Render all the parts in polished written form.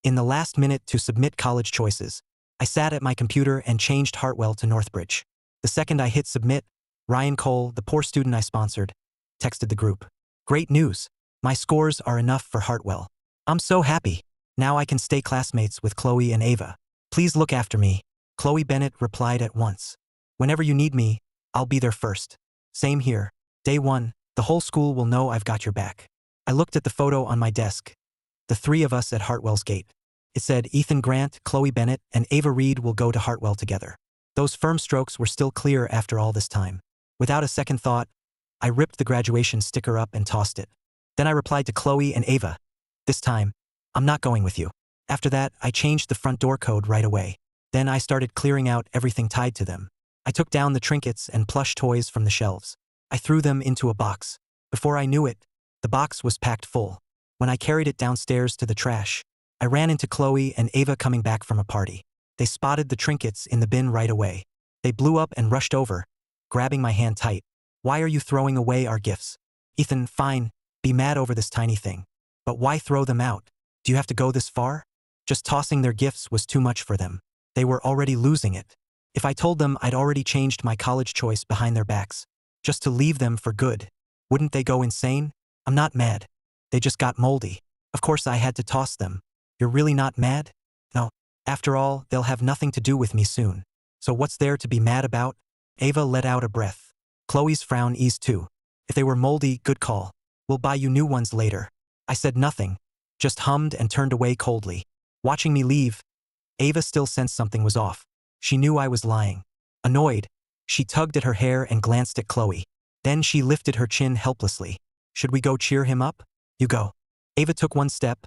In the last minute to submit college choices, I sat at my computer and changed Hartwell to Northbridge. The second I hit submit, Ryan Cole, the poor student I sponsored, texted the group. Great news. My scores are enough for Hartwell. I'm so happy. Now I can stay classmates with Chloe and Ava. Please look after me. Chloe Bennett replied at once. Whenever you need me, I'll be there first. Same here. Day 1, the whole school will know I've got your back. I looked at the photo on my desk. The 3 of us at Hartwell's gate. It said Ethan Grant, Chloe Bennett, and Ava Reed will go to Hartwell together. Those firm strokes were still clear after all this time. Without a second thought, I ripped the graduation sticker up and tossed it. Then I replied to Chloe and Ava. This time, I'm not going with you. After that, I changed the front door code right away. Then I started clearing out everything tied to them. I took down the trinkets and plush toys from the shelves. I threw them into a box. Before I knew it, the box was packed full. When I carried it downstairs to the trash, I ran into Chloe and Ava coming back from a party. They spotted the trinkets in the bin right away. They blew up and rushed over, grabbing my hand tight. Why are you throwing away our gifts? Ethan, fine, be mad over this tiny thing. But why throw them out? Do you have to go this far? Just tossing their gifts was too much for them. They were already losing it. If I told them I'd already changed my college choice behind their backs, just to leave them for good, wouldn't they go insane? I'm not mad. They just got moldy. Of course I had to toss them. You're really not mad? No. After all, they'll have nothing to do with me soon. So what's there to be mad about? Ava let out a breath. Chloe's frown eased too. If they were moldy, good call. We'll buy you new ones later. I said nothing, just hummed and turned away coldly. Watching me leave, Ava still sensed something was off. She knew I was lying. Annoyed, she tugged at her hair and glanced at Chloe. Then she lifted her chin helplessly. Should we go cheer him up? You go. Ava took one step,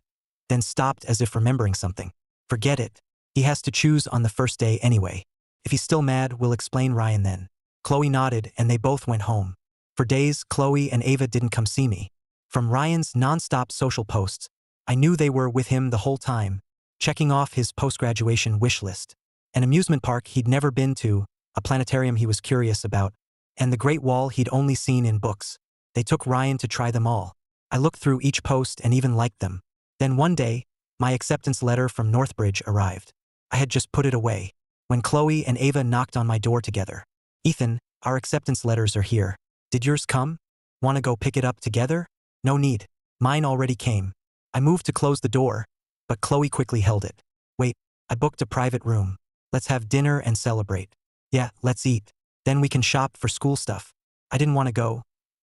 then stopped as if remembering something. Forget it. He has to choose on the first day anyway. If he's still mad, we'll explain Ryan then. Chloe nodded and they both went home. For days, Chloe and Ava didn't come see me. From Ryan's non-stop social posts, I knew they were with him the whole time, checking off his post-graduation wish list. An amusement park he'd never been to, a planetarium he was curious about, and the Great Wall he'd only seen in books. They took Ryan to try them all. I looked through each post and even liked them. Then one day, my acceptance letter from Northbridge arrived. I had just put it away, when Chloe and Ava knocked on my door together. Ethan, our acceptance letters are here. Did yours come? Want to go pick it up together? No need. Mine already came. I moved to close the door, but Chloe quickly held it. Wait, I booked a private room. Let's have dinner and celebrate. Yeah, let's eat. Then we can shop for school stuff. I didn't want to go,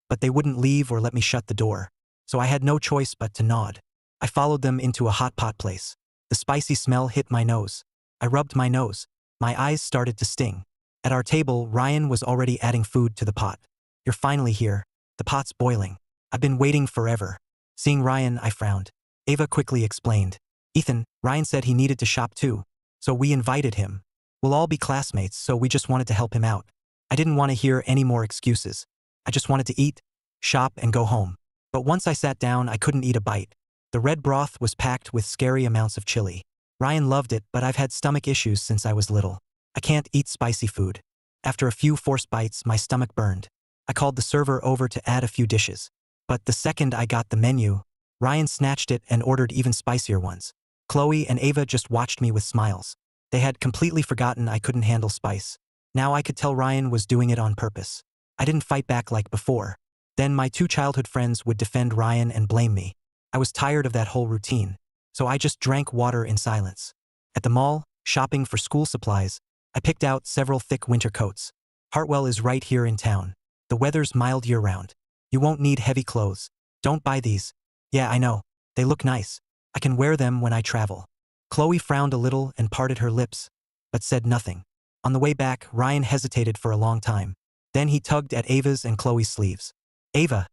but they wouldn't leave or let me shut the door, so I had no choice but to nod. I followed them into a hot pot place. The spicy smell hit my nose. I rubbed my nose. My eyes started to sting. At our table, Ryan was already adding food to the pot. You're finally here. The pot's boiling. I've been waiting forever. Seeing Ryan, I frowned. Ava quickly explained. Ethan, Ryan said he needed to shop too, so we invited him. We'll all be classmates, so we just wanted to help him out. I didn't want to hear any more excuses. I just wanted to eat, shop, and go home. But once I sat down, I couldn't eat a bite. The red broth was packed with scary amounts of chili. Ryan loved it, but I've had stomach issues since I was little. I can't eat spicy food. After a few forced bites, my stomach burned. I called the server over to add a few dishes. But the second I got the menu, Ryan snatched it and ordered even spicier ones. Chloe and Ava just watched me with smiles. They had completely forgotten I couldn't handle spice. Now I could tell Ryan was doing it on purpose. I didn't fight back like before. Then my 2 childhood friends would defend Ryan and blame me. I was tired of that whole routine, so I just drank water in silence. At the mall, shopping for school supplies, I picked out several thick winter coats. Hartwell is right here in town. The weather's mild year-round. You won't need heavy clothes. Don't buy these. Yeah, I know. They look nice. I can wear them when I travel. Chloe frowned a little and parted her lips, but said nothing. On the way back, Ryan hesitated for a long time. Then he tugged at Ava's and Chloe's sleeves. Ava.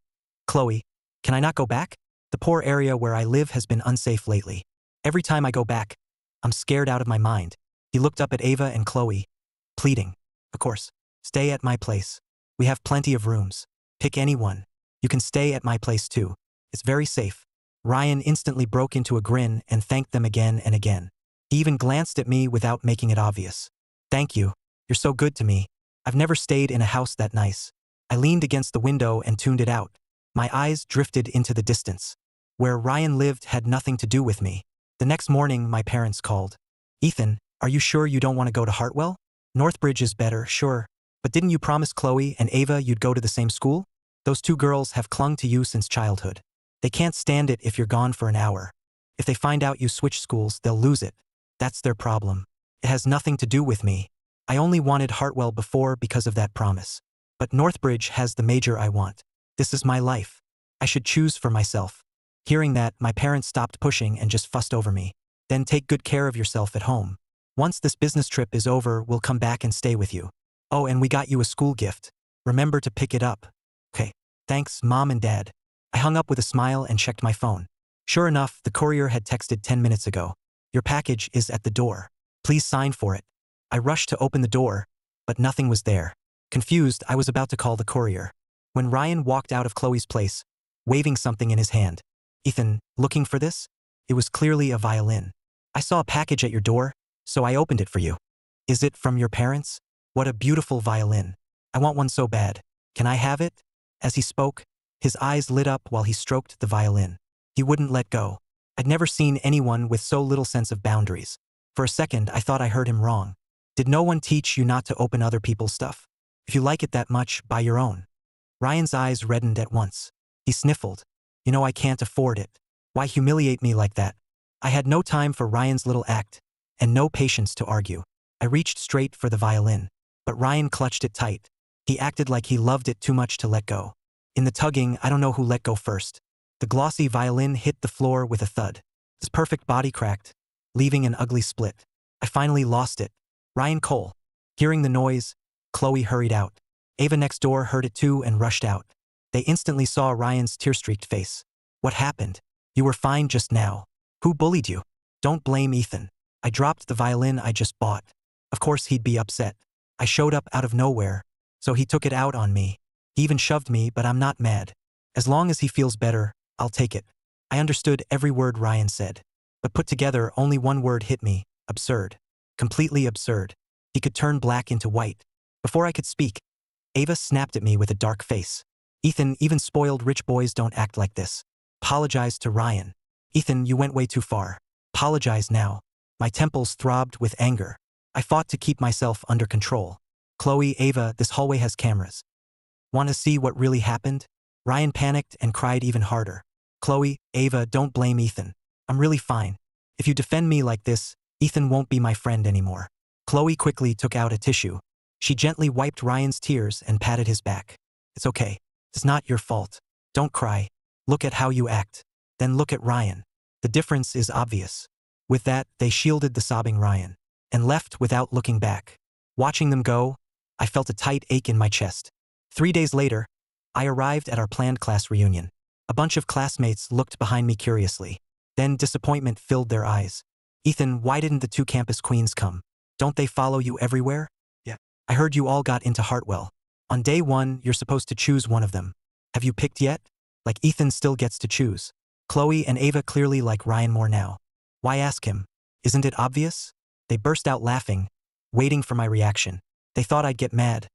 Chloe. Can I not go back? The poor area where I live has been unsafe lately. Every time I go back, I'm scared out of my mind. He looked up at Ava and Chloe, pleading. Of course. Stay at my place. We have plenty of rooms. Pick any one. You can stay at my place too. It's very safe. Ryan instantly broke into a grin and thanked them again and again. He even glanced at me without making it obvious. Thank you. You're so good to me. I've never stayed in a house that nice. I leaned against the window and tuned it out. My eyes drifted into the distance. Where Ryan lived had nothing to do with me. The next morning, my parents called. Ethan, are you sure you don't want to go to Hartwell? Northbridge is better, sure. But didn't you promise Chloe and Ava you'd go to the same school? Those two girls have clung to you since childhood. They can't stand it if you're gone for an hour. If they find out you switch schools, they'll lose it. That's their problem. It has nothing to do with me. I only wanted Hartwell before because of that promise. But Northbridge has the major I want. This is my life. I should choose for myself. Hearing that, my parents stopped pushing and just fussed over me. Then take good care of yourself at home. Once this business trip is over, we'll come back and stay with you. Oh, and we got you a school gift. Remember to pick it up. Okay. Thanks, Mom and Dad. I hung up with a smile and checked my phone. Sure enough, the courier had texted 10 minutes ago. Your package is at the door. Please sign for it. I rushed to open the door, but nothing was there. Confused, I was about to call the courier when Ryan walked out of Chloe's place, waving something in his hand. Ethan, looking for this? It was clearly a violin. I saw a package at your door, so I opened it for you. Is it from your parents? What a beautiful violin. I want one so bad. Can I have it? As he spoke, his eyes lit up while he stroked the violin. He wouldn't let go. I'd never seen anyone with so little sense of boundaries. For a second, I thought I heard him wrong. Did no one teach you not to open other people's stuff? If you like it that much, buy your own. Ryan's eyes reddened at once. He sniffled. You know I can't afford it. Why humiliate me like that? I had no time for Ryan's little act, and no patience to argue. I reached straight for the violin, but Ryan clutched it tight. He acted like he loved it too much to let go. In the tugging, I don't know who let go first. The glossy violin hit the floor with a thud. His perfect body cracked, leaving an ugly split. I finally lost it. Ryan Cole. Hearing the noise, Chloe hurried out. Ava next door heard it too and rushed out. They instantly saw Ryan's tear-streaked face. What happened? You were fine just now. Who bullied you? Don't blame Ethan. I dropped the violin I just bought. Of course he'd be upset. I showed up out of nowhere, so he took it out on me. He even shoved me, but I'm not mad. As long as he feels better, I'll take it. I understood every word Ryan said. But put together, only one word hit me. Absurd. Completely absurd. He could turn black into white. Before I could speak, Ava snapped at me with a dark face. Ethan, even spoiled rich boys don't act like this. Apologize to Ryan. Ethan, you went way too far. Apologize now. My temples throbbed with anger. I fought to keep myself under control. Chloe, Ava, this hallway has cameras. Want to see what really happened? Ryan panicked and cried even harder. Chloe, Ava, don't blame Ethan. I'm really fine. If you defend me like this, Ethan won't be my friend anymore. Chloe quickly took out a tissue. She gently wiped Ryan's tears and patted his back. It's okay. It's not your fault. Don't cry. Look at how you act. Then look at Ryan. The difference is obvious. With that, they shielded the sobbing Ryan and left without looking back. Watching them go, I felt a tight ache in my chest. 3 days later, I arrived at our planned class reunion. A bunch of classmates looked behind me curiously. Then disappointment filled their eyes. Ethan, why didn't the two campus queens come? Don't they follow you everywhere? Yeah. I heard you all got into Hartwell. On day 1, you're supposed to choose one of them. Have you picked yet? Like Ethan still gets to choose. Chloe and Ava clearly like Ryan more now. Why ask him? Isn't it obvious? They burst out laughing, waiting for my reaction. They thought I'd get mad.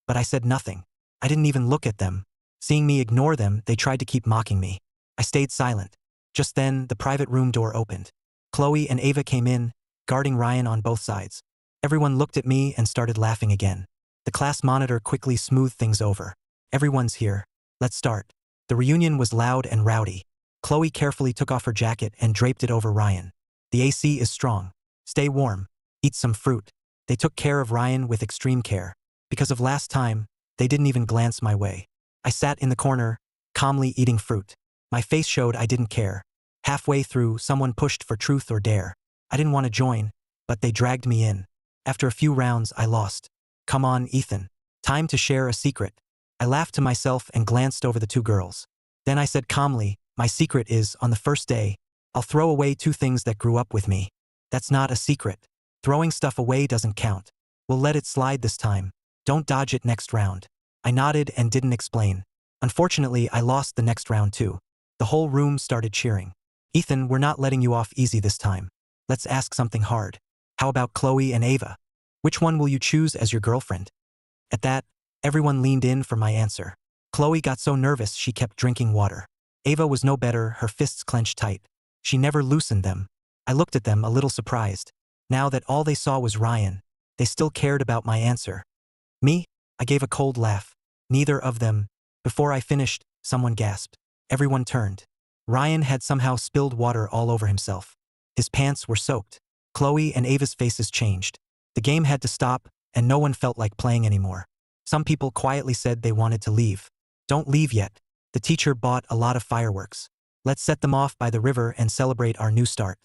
But I said nothing. I didn't even look at them. Seeing me ignore them, they tried to keep mocking me. I stayed silent. Just then, the private room door opened. Chloe and Ava came in, guarding Ryan on both sides. Everyone looked at me and started laughing again. The class monitor quickly smoothed things over. Everyone's here. Let's start. The reunion was loud and rowdy. Chloe carefully took off her jacket and draped it over Ryan. The AC is strong. Stay warm. Eat some fruit. They took care of Ryan with extreme care. Because of last time, they didn't even glance my way. I sat in the corner, calmly eating fruit. My face showed I didn't care. Halfway through, someone pushed for truth or dare. I didn't want to join, but they dragged me in. After a few rounds, I lost. Come on, Ethan. Time to share a secret. I laughed to myself and glanced over the two girls. Then I said calmly, my secret is, on the first day, I'll throw away 2 things that grew up with me. That's not a secret. Throwing stuff away doesn't count. We'll let it slide this time. Don't dodge it next round. I nodded and didn't explain. Unfortunately, I lost the next round too. The whole room started cheering. Ethan, we're not letting you off easy this time. Let's ask something hard. How about Chloe and Ava? Which one will you choose as your girlfriend? At that, everyone leaned in for my answer. Chloe got so nervous she kept drinking water. Ava was no better, her fists clenched tight. She never loosened them. I looked at them a little surprised. Now that all they saw was Ryan, they still cared about my answer. Me? I gave a cold laugh. Neither of them. Before I finished, someone gasped. Everyone turned. Ryan had somehow spilled water all over himself. His pants were soaked. Chloe and Ava's faces changed. The game had to stop, and no one felt like playing anymore. Some people quietly said they wanted to leave. Don't leave yet. The teacher bought a lot of fireworks. Let's set them off by the river and celebrate our new start.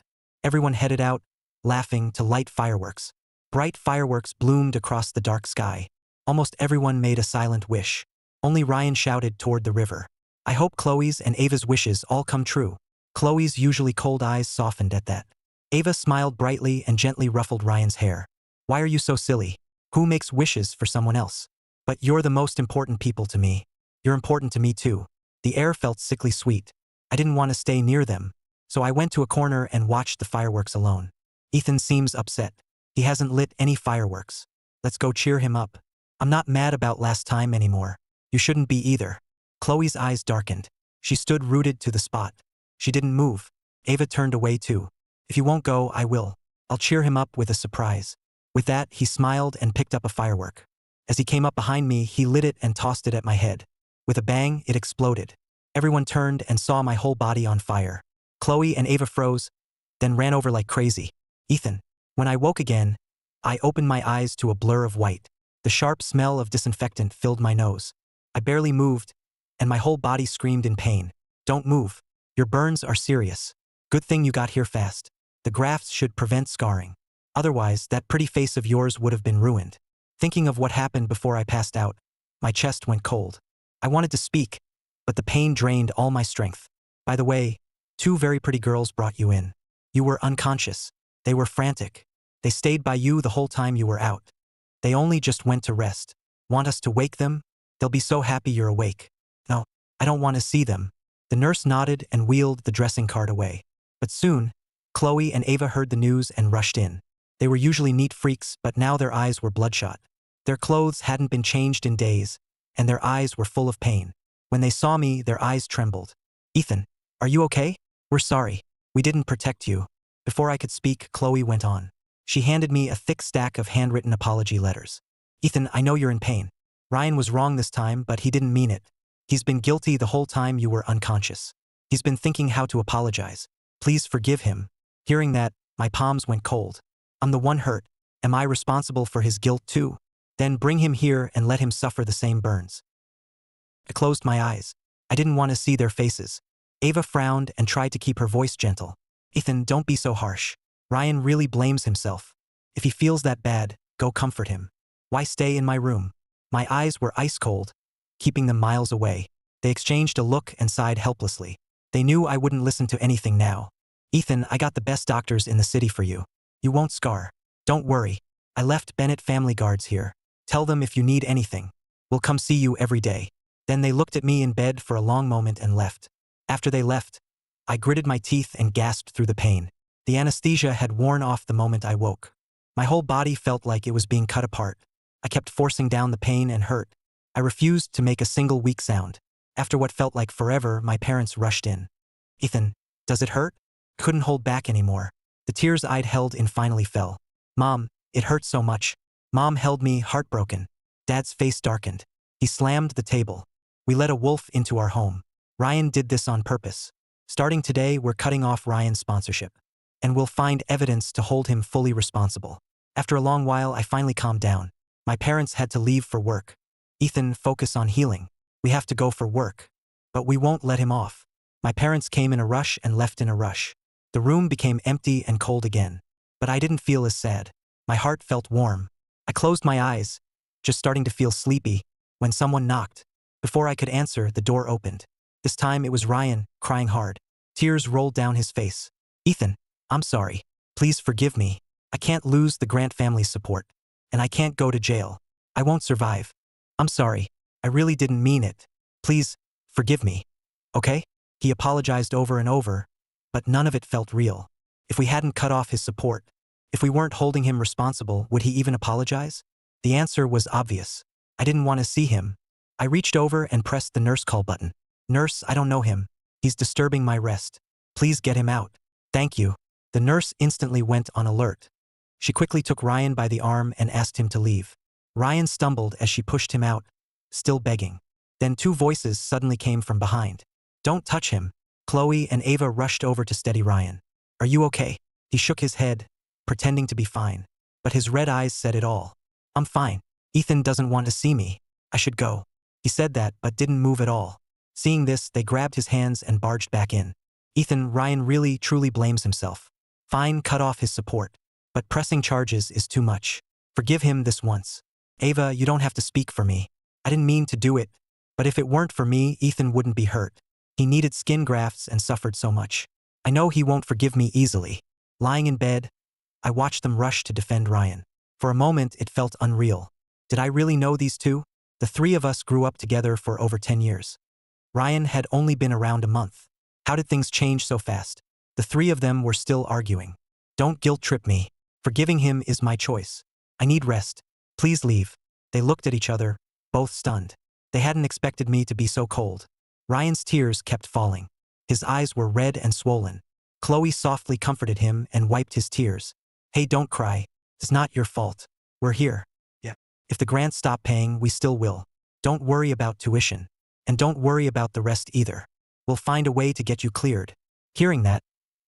Everyone headed out, laughing, to light fireworks. Bright fireworks bloomed across the dark sky. Almost everyone made a silent wish. Only Ryan shouted toward the river. I hope Chloe's and Ava's wishes all come true. Chloe's usually cold eyes softened at that. Ava smiled brightly and gently ruffled Ryan's hair. Why are you so silly? Who makes wishes for someone else? But you're the most important people to me. You're important to me too. The air felt sickly sweet. I didn't want to stay near them, so I went to a corner and watched the fireworks alone. Ethan seems upset. He hasn't lit any fireworks. Let's go cheer him up. I'm not mad about last time anymore. You shouldn't be either. Chloe's eyes darkened. She stood rooted to the spot. She didn't move. Ava turned away too. If you won't go, I will. I'll cheer him up with a surprise. With that, he smiled and picked up a firework. As he came up behind me, he lit it and tossed it at my head. With a bang, it exploded. Everyone turned and saw my whole body on fire. Chloe and Ava froze, then ran over like crazy. Ethan. When I woke again, I opened my eyes to a blur of white. The sharp smell of disinfectant filled my nose. I barely moved, and my whole body screamed in pain. Don't move. Your burns are serious. Good thing you got here fast. The grafts should prevent scarring. Otherwise, that pretty face of yours would have been ruined. Thinking of what happened before I passed out, my chest went cold. I wanted to speak, but the pain drained all my strength. By the way, 2 very pretty girls brought you in. You were unconscious. They were frantic. They stayed by you the whole time you were out. They only just went to rest. Want us to wake them? They'll be so happy you're awake. No, I don't want to see them. The nurse nodded and wheeled the dressing cart away. But soon, Chloe and Ava heard the news and rushed in. They were usually neat freaks, but now their eyes were bloodshot. Their clothes hadn't been changed in days, and their eyes were full of pain. When they saw me, their eyes trembled. Ethan, are you okay? We're sorry. We didn't protect you. Before I could speak, Chloe went on. She handed me a thick stack of handwritten apology letters. Ethan, I know you're in pain. Ryan was wrong this time, but he didn't mean it. He's been guilty the whole time you were unconscious. He's been thinking how to apologize. Please forgive him. Hearing that, my palms went cold. I'm the one hurt. Am I responsible for his guilt too? Then bring him here and let him suffer the same burns. I closed my eyes. I didn't want to see their faces. Ava frowned and tried to keep her voice gentle. Ethan, don't be so harsh. Ryan really blames himself. If he feels that bad, go comfort him. Why stay in my room? My eyes were ice cold, keeping them miles away. They exchanged a look and sighed helplessly. They knew I wouldn't listen to anything now. Ethan, I got the best doctors in the city for you. You won't scar. Don't worry. I left Bennett family guards here. Tell them if you need anything. We'll come see you every day. Then they looked at me in bed for a long moment and left. After they left, I gritted my teeth and gasped through the pain. The anesthesia had worn off the moment I woke. My whole body felt like it was being cut apart. I kept forcing down the pain and hurt. I refused to make a single weak sound. After what felt like forever, my parents rushed in. Ethan, does it hurt? Couldn't hold back anymore. The tears I'd held in finally fell. Mom, it hurts so much. Mom held me, heartbroken. Dad's face darkened. He slammed the table. We let a wolf into our home. Ryan did this on purpose. Starting today, we're cutting off Ryan's sponsorship. And we'll find evidence to hold him fully responsible. After a long while, I finally calmed down. My parents had to leave for work. Ethan, focus on healing. We have to go for work. But we won't let him off. My parents came in a rush and left in a rush. The room became empty and cold again. But I didn't feel as sad. My heart felt warm. I closed my eyes, just starting to feel sleepy, when someone knocked. Before I could answer, the door opened. This time it was Ryan, crying hard. Tears rolled down his face. Ethan, I'm sorry. Please forgive me. I can't lose the Grant family's support. And I can't go to jail. I won't survive. I'm sorry. I really didn't mean it. Please, forgive me. Okay? He apologized over and over, but none of it felt real. If we hadn't cut off his support, if we weren't holding him responsible, would he even apologize? The answer was obvious. I didn't want to see him. I reached over and pressed the nurse call button. Nurse, I don't know him. He's disturbing my rest. Please get him out. Thank you. The nurse instantly went on alert. She quickly took Ryan by the arm and asked him to leave. Ryan stumbled as she pushed him out, still begging. Then two voices suddenly came from behind. "Don't touch him." Chloe and Ava rushed over to steady Ryan. "Are you okay?" He shook his head, pretending to be fine. But his red eyes said it all. "I'm fine. Ethan doesn't want to see me. I should go." He said that but didn't move at all. Seeing this, they grabbed his hands and barged back in. "Ethan, Ryan really, truly blames himself. Fine, cut off his support. But pressing charges is too much. Forgive him this once. Ava, you don't have to speak for me. I didn't mean to do it. But if it weren't for me, Ethan wouldn't be hurt. He needed skin grafts and suffered so much. I know he won't forgive me easily." Lying in bed, I watched them rush to defend Ryan. For a moment, it felt unreal. Did I really know these two? The three of us grew up together for over 10 years. Ryan had only been around a month. How did things change so fast? The three of them were still arguing. "Don't guilt-trip me. Forgiving him is my choice. I need rest. Please leave." They looked at each other, both stunned. They hadn't expected me to be so cold. Ryan's tears kept falling. His eyes were red and swollen. Chloe softly comforted him and wiped his tears. "Hey, don't cry. It's not your fault. We're here. Yeah. If the grants stop paying, we still will. Don't worry about tuition. And don't worry about the rest either. We'll find a way to get you cleared." Hearing that,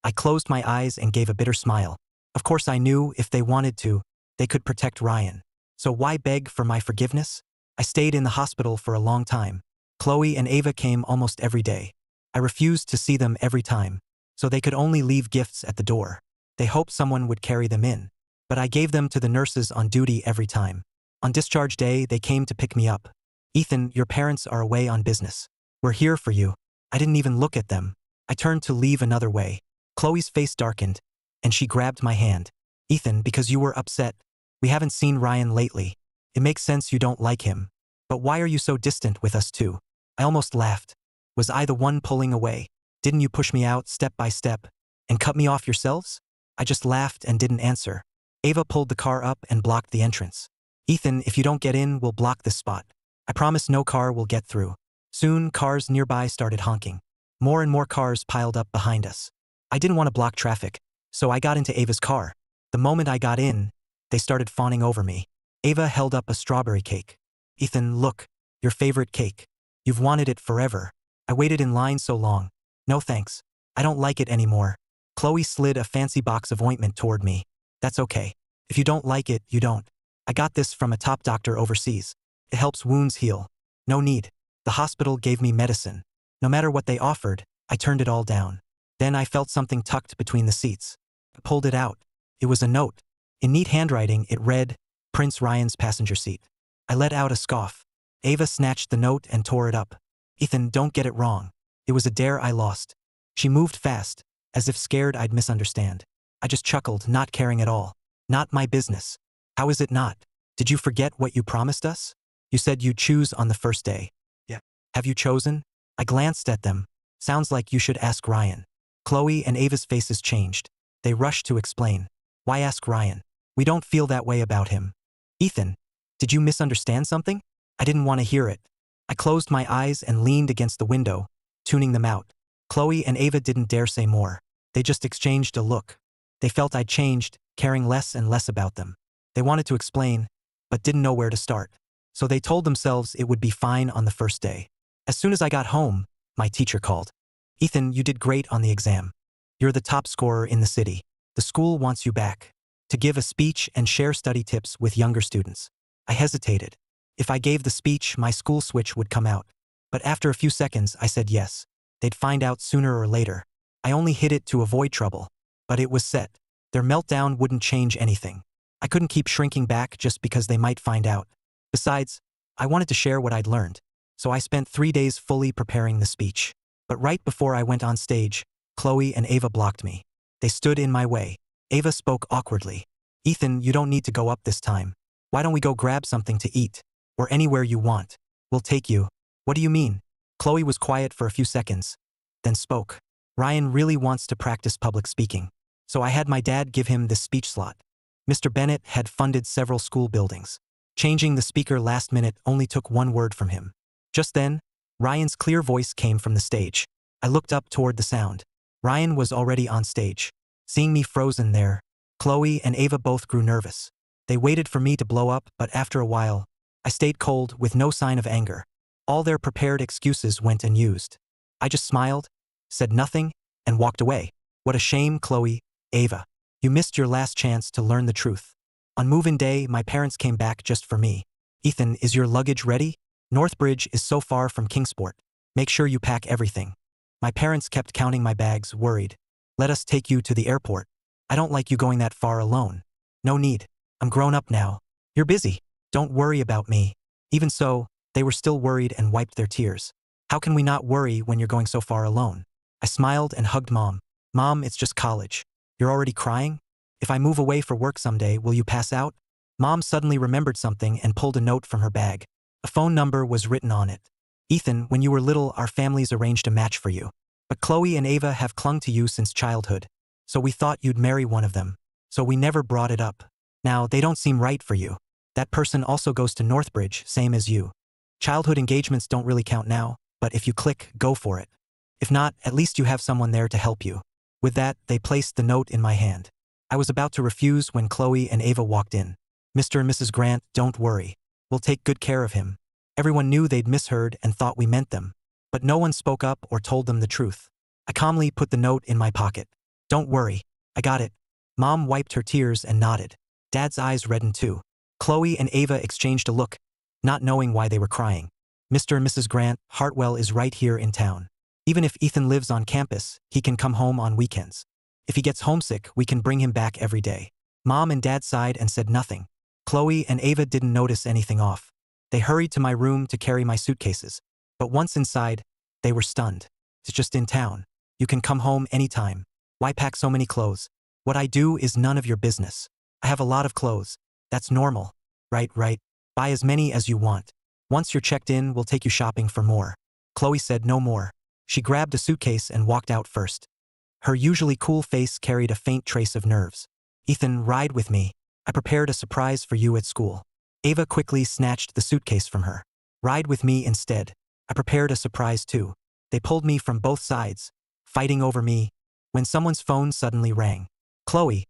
I closed my eyes and gave a bitter smile. Of course I knew if they wanted to, they could protect Ryan. So why beg for my forgiveness? I stayed in the hospital for a long time. Chloe and Ava came almost every day. I refused to see them every time, so they could only leave gifts at the door. They hoped someone would carry them in, but I gave them to the nurses on duty every time. On discharge day, they came to pick me up. "Ethan, your parents are away on business. We're here for you." I didn't even look at them. I turned to leave another way. Chloe's face darkened, and she grabbed my hand. "Ethan, because you were upset. We haven't seen Ryan lately. It makes sense you don't like him. But why are you so distant with us too?" I almost laughed. Was I the one pulling away? Didn't you push me out step by step and cut me off yourselves? I just laughed and didn't answer. Ava pulled the car up and blocked the entrance. "Ethan, if you don't get in, we'll block this spot. I promise no car will get through." Soon, cars nearby started honking. More and more cars piled up behind us. I didn't want to block traffic, so I got into Ava's car. The moment I got in, they started fawning over me. Ava held up a strawberry cake. "Ethan, look, your favorite cake. You've wanted it forever. I waited in line so long. No thanks. I don't like it anymore." Chloe slid a fancy box of ointment toward me. "That's okay. If you don't like it, you don't. I got this from a top doctor overseas. It helps wounds heal. No need." The hospital gave me medicine. No matter what they offered, I turned it all down. Then I felt something tucked between the seats. I pulled it out. It was a note. In neat handwriting, it read, "Prince Ryan's passenger seat." I let out a scoff. Ava snatched the note and tore it up. "Ethan, don't get it wrong. It was a dare I lost." She moved fast, as if scared I'd misunderstand. I just chuckled, not caring at all. "Not my business." "How is it not? Did you forget what you promised us? You said you'd choose on the first day." "Yeah." "Have you chosen?" I glanced at them. "Sounds like you should ask Ryan." Chloe and Ava's faces changed. They rushed to explain. "Why ask Ryan? We don't feel that way about him." "Ethan, did you misunderstand something?" I didn't want to hear it. I closed my eyes and leaned against the window, tuning them out. Chloe and Ava didn't dare say more. They just exchanged a look. They felt I'd changed, caring less and less about them. They wanted to explain, but didn't know where to start. So they told themselves it would be fine on the first day. As soon as I got home, my teacher called. "Ethan, you did great on the exam. You're the top scorer in the city. The school wants you back to give a speech and share study tips with younger students." I hesitated. If I gave the speech, my school switch would come out. But after a few seconds, I said yes. They'd find out sooner or later. I only hid it to avoid trouble. But it was set. Their meltdown wouldn't change anything. I couldn't keep shrinking back just because they might find out. Besides, I wanted to share what I'd learned. So I spent 3 days fully preparing the speech. But right before I went on stage, Chloe and Ava blocked me. They stood in my way. Ava spoke awkwardly. "Ethan, you don't need to go up this time. Why don't we go grab something to eat? Or anywhere you want. We'll take you." "What do you mean?" Chloe was quiet for a few seconds, then spoke. "Ryan really wants to practice public speaking. So I had my dad give him this speech slot. Mr. Bennett had funded several school buildings. Changing the speaker last minute only took one word from him." Just then, Ryan's clear voice came from the stage. I looked up toward the sound. Ryan was already on stage. Seeing me frozen there, Chloe and Ava both grew nervous. They waited for me to blow up, but after a while, I stayed cold with no sign of anger. All their prepared excuses went unused. I just smiled, said nothing, and walked away. What a shame, Chloe, Ava. You missed your last chance to learn the truth. On move-in day, my parents came back just for me. Ethan, is your luggage ready? Northbridge is so far from Kingsport. Make sure you pack everything. My parents kept counting my bags, worried. Let us take you to the airport. I don't like you going that far alone. No need. I'm grown up now. You're busy. Don't worry about me. Even so, they were still worried and wiped their tears. How can we not worry when you're going so far alone? I smiled and hugged Mom. Mom, it's just college. You're already crying? If I move away for work someday, will you pass out? Mom suddenly remembered something and pulled a note from her bag. A phone number was written on it. Ethan, when you were little, our families arranged a match for you. But Chloe and Ava have clung to you since childhood. So we thought you'd marry one of them. So we never brought it up. Now, they don't seem right for you. That person also goes to Northbridge, same as you. Childhood engagements don't really count now, but if you click, go for it. If not, at least you have someone there to help you. With that, they placed the note in my hand. I was about to refuse when Chloe and Ava walked in. Mr. and Mrs. Grant, don't worry. We'll take good care of him. Everyone knew they'd misheard and thought we meant them. But no one spoke up or told them the truth. I calmly put the note in my pocket. Don't worry. I got it. Mom wiped her tears and nodded. Dad's eyes reddened too. Chloe and Ava exchanged a look, not knowing why they were crying. Mr. and Mrs. Grant, Hartwell is right here in town. Even if Ethan lives on campus, he can come home on weekends. If he gets homesick, we can bring him back every day. Mom and Dad sighed and said nothing. Chloe and Ava didn't notice anything off. They hurried to my room to carry my suitcases. But once inside, they were stunned. It's just in town. You can come home anytime. Why pack so many clothes? What I do is none of your business. I have a lot of clothes. That's normal. Right. Buy as many as you want. Once you're checked in, we'll take you shopping for more. Chloe said no more. She grabbed a suitcase and walked out first. Her usually cool face carried a faint trace of nerves. Ethan, ride with me. I prepared a surprise for you at school. Ava quickly snatched the suitcase from her. Ride with me instead. I prepared a surprise too. They pulled me from both sides, fighting over me, when someone's phone suddenly rang. Chloe.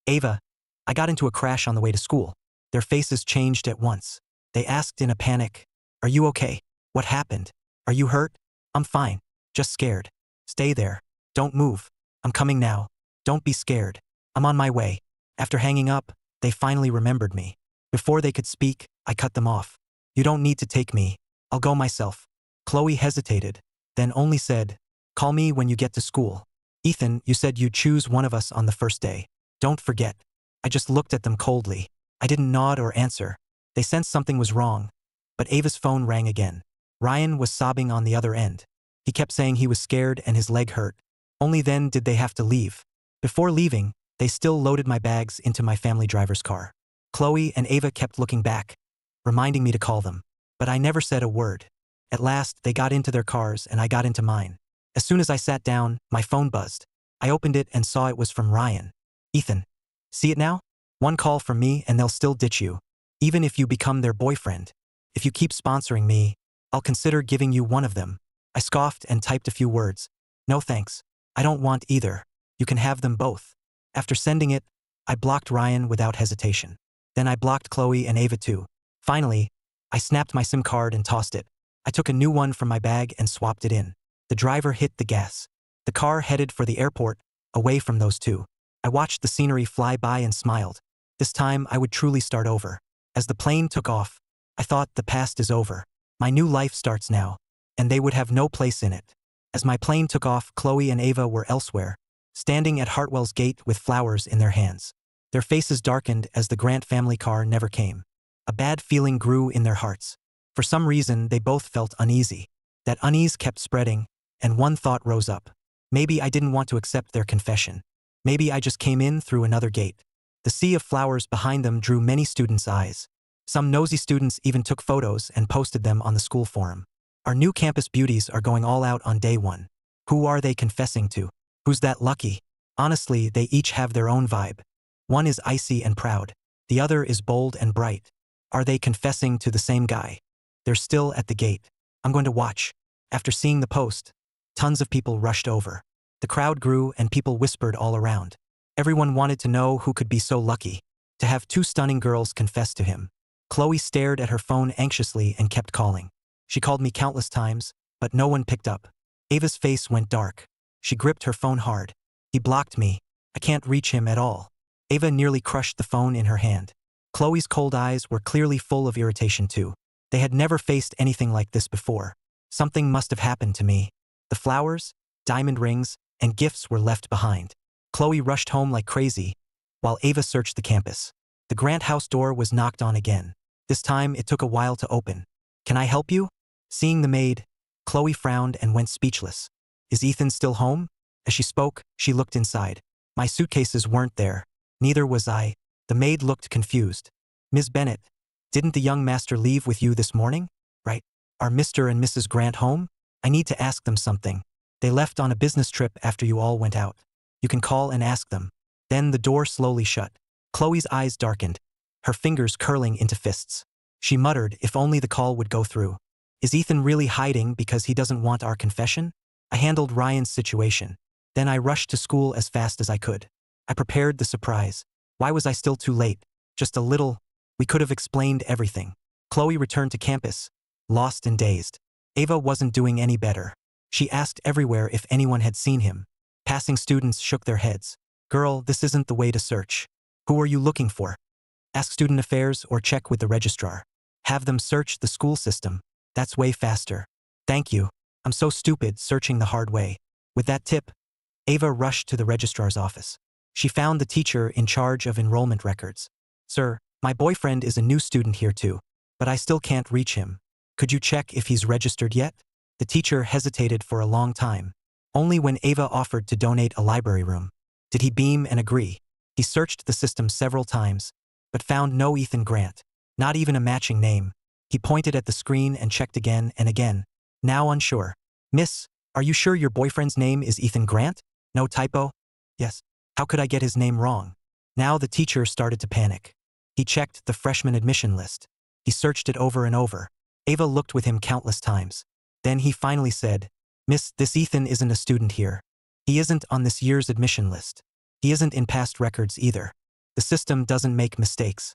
Ava. I got into a crash on the way to school. Their faces changed at once. They asked in a panic, are you okay? What happened? Are you hurt? I'm fine. Just scared. Stay there. Don't move. I'm coming now. Don't be scared. I'm on my way. After hanging up, they finally remembered me. Before they could speak, I cut them off. You don't need to take me. I'll go myself. Chloe hesitated, then only said, call me when you get to school. Ethan, you said you'd choose one of us on the first day. Don't forget. I just looked at them coldly. I didn't nod or answer. They sensed something was wrong. But Ava's phone rang again. Ryan was sobbing on the other end. He kept saying he was scared and his leg hurt. Only then did they have to leave. Before leaving, they still loaded my bags into my family driver's car. Chloe and Ava kept looking back, reminding me to call them. But I never said a word. At last, they got into their cars and I got into mine. As soon as I sat down, my phone buzzed. I opened it and saw it was from Ryan. Ethan. See it now? One call from me and they'll still ditch you. Even if you become their boyfriend. If you keep sponsoring me, I'll consider giving you one of them. I scoffed and typed a few words. No thanks. I don't want either. You can have them both. After sending it, I blocked Ryan without hesitation. Then I blocked Chloe and Ava too. Finally, I snapped my SIM card and tossed it. I took a new one from my bag and swapped it in. The driver hit the gas. The car headed for the airport, away from those two. I watched the scenery fly by and smiled. This time I would truly start over. As the plane took off, I thought the past is over. My new life starts now, and they would have no place in it. As my plane took off, Chloe and Ava were elsewhere, standing at Hartwell's gate with flowers in their hands. Their faces darkened as the Grant family car never came. A bad feeling grew in their hearts. For some reason, they both felt uneasy. That unease kept spreading, and one thought rose up. Maybe I didn't want to accept their confession. Maybe I just came in through another gate. The sea of flowers behind them drew many students' eyes. Some nosy students even took photos and posted them on the school forum. Our new campus beauties are going all out on day one. Who are they confessing to? Who's that lucky? Honestly, they each have their own vibe. One is icy and proud. The other is bold and bright. Are they confessing to the same guy? They're still at the gate. I'm going to watch. After seeing the post, tons of people rushed over. The crowd grew and people whispered all around. Everyone wanted to know who could be so lucky to have two stunning girls confess to him. Chloe stared at her phone anxiously and kept calling. She called me countless times, but no one picked up. Ava's face went dark. She gripped her phone hard. He blocked me. I can't reach him at all. Ava nearly crushed the phone in her hand. Chloe's cold eyes were clearly full of irritation too. They had never faced anything like this before. Something must have happened to me. The flowers, diamond rings, and gifts were left behind. Chloe rushed home like crazy, while Ava searched the campus. The Grant house door was knocked on again. This time it took a while to open. "Can I help you?" Seeing the maid, Chloe frowned and went speechless. "Is Ethan still home?" As she spoke, she looked inside. "My suitcases weren't there. Neither was I." The maid looked confused. "Ms. Bennett, didn't the young master leave with you this morning? Right? Are Mr. and Mrs. Grant home? I need to ask them something. They left on a business trip after you all went out. You can call and ask them." Then the door slowly shut. Chloe's eyes darkened, her fingers curling into fists. She muttered if only the call would go through. "Is Ethan really hiding because he doesn't want our confession?" I handled Ryan's situation. Then I rushed to school as fast as I could. I prepared the surprise. Why was I still too late? Just a little. We could have explained everything. Chloe returned to campus, lost and dazed. Ava wasn't doing any better. She asked everywhere if anyone had seen him. Passing students shook their heads. "Girl, this isn't the way to search. Who are you looking for? Ask student affairs or check with the registrar. Have them search the school system. That's way faster." "Thank you. I'm so stupid searching the hard way." With that tip, Ava rushed to the registrar's office. She found the teacher in charge of enrollment records. "Sir, my boyfriend is a new student here too, but I still can't reach him. Could you check if he's registered yet?" The teacher hesitated for a long time. Only when Ava offered to donate a library room did he beam and agree. He searched the system several times, but found no Ethan Grant, not even a matching name. He pointed at the screen and checked again and again, now unsure. "Miss, are you sure your boyfriend's name is Ethan Grant? No typo?" "Yes." "How could I get his name wrong?" Now the teacher started to panic. He checked the freshman admission list. He searched it over and over. Ava looked with him countless times. Then he finally said, "Miss, this Ethan isn't a student here. He isn't on this year's admission list. He isn't in past records either. The system doesn't make mistakes.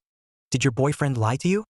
Did your boyfriend lie to you?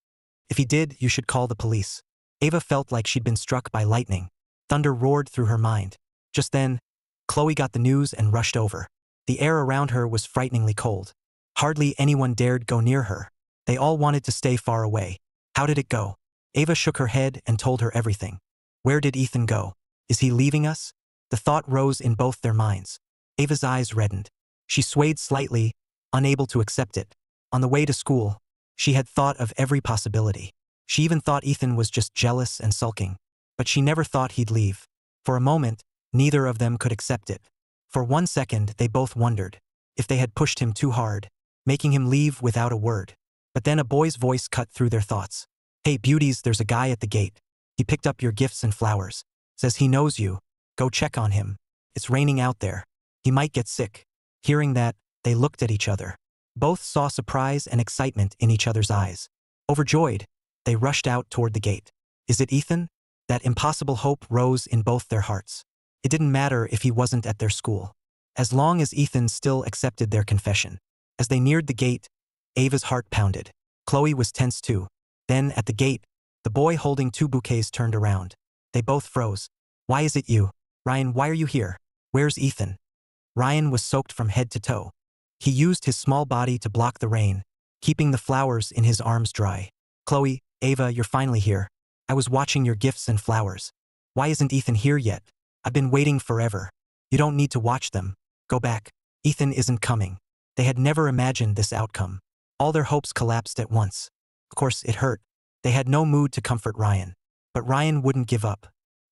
If he did, you should call the police." Ava felt like she'd been struck by lightning. Thunder roared through her mind. Just then, Chloe got the news and rushed over. The air around her was frighteningly cold. Hardly anyone dared go near her. They all wanted to stay far away. "How did it go?" Ava shook her head and told her everything. "Where did Ethan go? Is he leaving us?" The thought rose in both their minds. Ava's eyes reddened. She swayed slightly, unable to accept it. On the way to school, she had thought of every possibility. She even thought Ethan was just jealous and sulking. But she never thought he'd leave. For a moment, neither of them could accept it. For 1 second, they both wondered if they had pushed him too hard, making him leave without a word. But then a boy's voice cut through their thoughts. "Hey, beauties, there's a guy at the gate. He picked up your gifts and flowers. Says he knows you. Go check on him. It's raining out there. He might get sick." Hearing that, they looked at each other. Both saw surprise and excitement in each other's eyes. Overjoyed, they rushed out toward the gate. "Is it Ethan?" That impossible hope rose in both their hearts. It didn't matter if he wasn't at their school, as long as Ethan still accepted their confession. As they neared the gate, Ava's heart pounded. Chloe was tense too. Then, at the gate, the boy holding 2 bouquets turned around. They both froze. "Why is it you? Ryan, why are you here? Where's Ethan?" Ryan was soaked from head to toe. He used his small body to block the rain, keeping the flowers in his arms dry. "Chloe, Ava, you're finally here. I was watching your gifts and flowers. Why isn't Ethan here yet? I've been waiting forever." "You don't need to watch them. Go back. Ethan isn't coming." They had never imagined this outcome. All their hopes collapsed at once. Of course, it hurt. They had no mood to comfort Ryan. But Ryan wouldn't give up.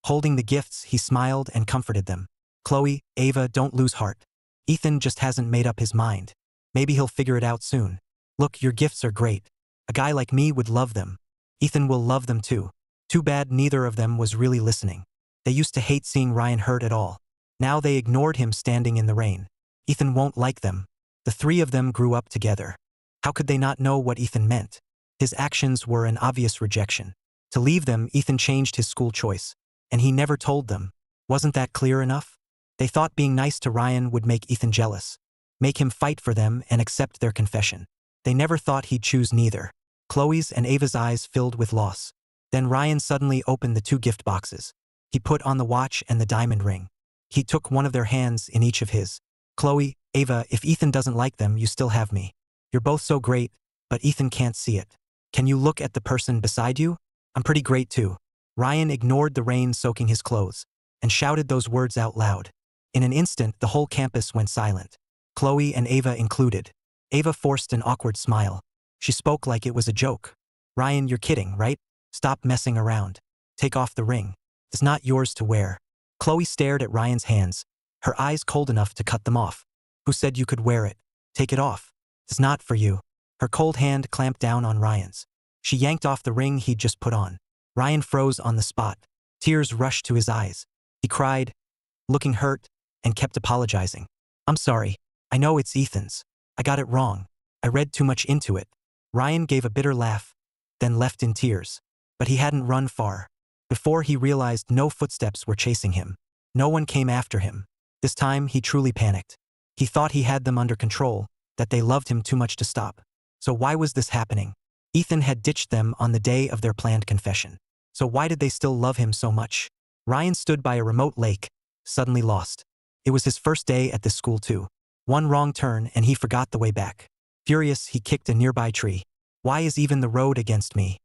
Holding the gifts, he smiled and comforted them. "Chloe, Ava, don't lose heart. Ethan just hasn't made up his mind. Maybe he'll figure it out soon. Look, your gifts are great. A guy like me would love them. Ethan will love them too." Too bad neither of them was really listening. They used to hate seeing Ryan hurt at all. Now they ignored him standing in the rain. Ethan won't like them. The 3 of them grew up together. How could they not know what Ethan meant? His actions were an obvious rejection. To leave them, Ethan changed his school choice. And he never told them. Wasn't that clear enough? They thought being nice to Ryan would make Ethan jealous. make him fight for them and accept their confession. They never thought he'd choose neither. Chloe's and Ava's eyes filled with loss. Then Ryan suddenly opened the two gift boxes. He put on the watch and the diamond ring. He took one of their hands in each of his. Chloe, Ava, if Ethan doesn't like them, you still have me. You're both so great, but Ethan can't see it. Can you look at the person beside you? I'm pretty great too. Ryan ignored the rain soaking his clothes and shouted those words out loud. In an instant, the whole campus went silent. Chloe and Ava included. Ava forced an awkward smile. She spoke like it was a joke. Ryan, you're kidding, right? Stop messing around. Take off the ring. It's not yours to wear. Chloe stared at Ryan's hands, her eyes cold enough to cut them off. Who said you could wear it? Take it off. It's not for you. Her cold hand clamped down on Ryan's. She yanked off the ring he'd just put on. Ryan froze on the spot. Tears rushed to his eyes. He cried, looking hurt, and kept apologizing. I'm sorry. I know it's Ethan's. I got it wrong. I read too much into it. Ryan gave a bitter laugh, then left in tears. But he hadn't run far. Before he realized, no footsteps were chasing him. No one came after him. This time he truly panicked. He thought he had them under control, that they loved him too much to stop. So why was this happening? Ethan had ditched them on the day of their planned confession. So why did they still love him so much? Ryan stood by a remote lake, suddenly lost. It was his first day at this school too. One wrong turn and he forgot the way back. Furious, he kicked a nearby tree. Why is even the road against me?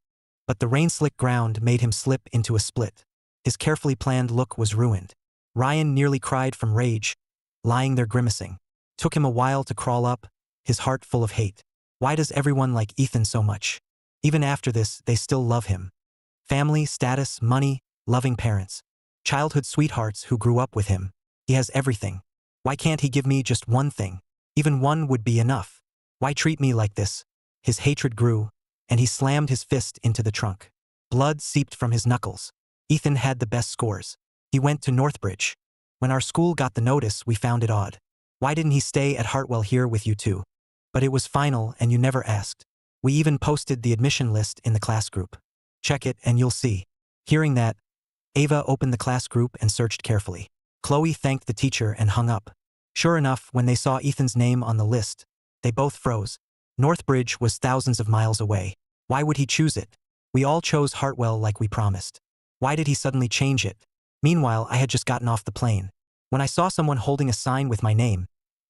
But the rain-slick ground made him slip into a split. His carefully planned look was ruined. Ryan nearly cried from rage, lying there grimacing. Took him a while to crawl up, his heart full of hate. Why does everyone like Ethan so much? Even after this, they still love him. Family, status, money, loving parents. Childhood sweethearts who grew up with him. He has everything. Why can't he give me just one thing? Even one would be enough. Why treat me like this? His hatred grew, and he slammed his fist into the trunk. Blood seeped from his knuckles. Ethan had the best scores. He went to Northbridge. When our school got the notice, we found it odd. Why didn't he stay at Hartwell here with you two? But it was final and you never asked. We even posted the admission list in the class group. Check it and you'll see. Hearing that, Ava opened the class group and searched carefully. Chloe thanked the teacher and hung up. Sure enough, when they saw Ethan's name on the list, they both froze. Northbridge was thousands of miles away. Why would he choose it? We all chose Hartwell like we promised. Why did he suddenly change it? Meanwhile, I had just gotten off the plane. When I saw someone holding a sign with my name,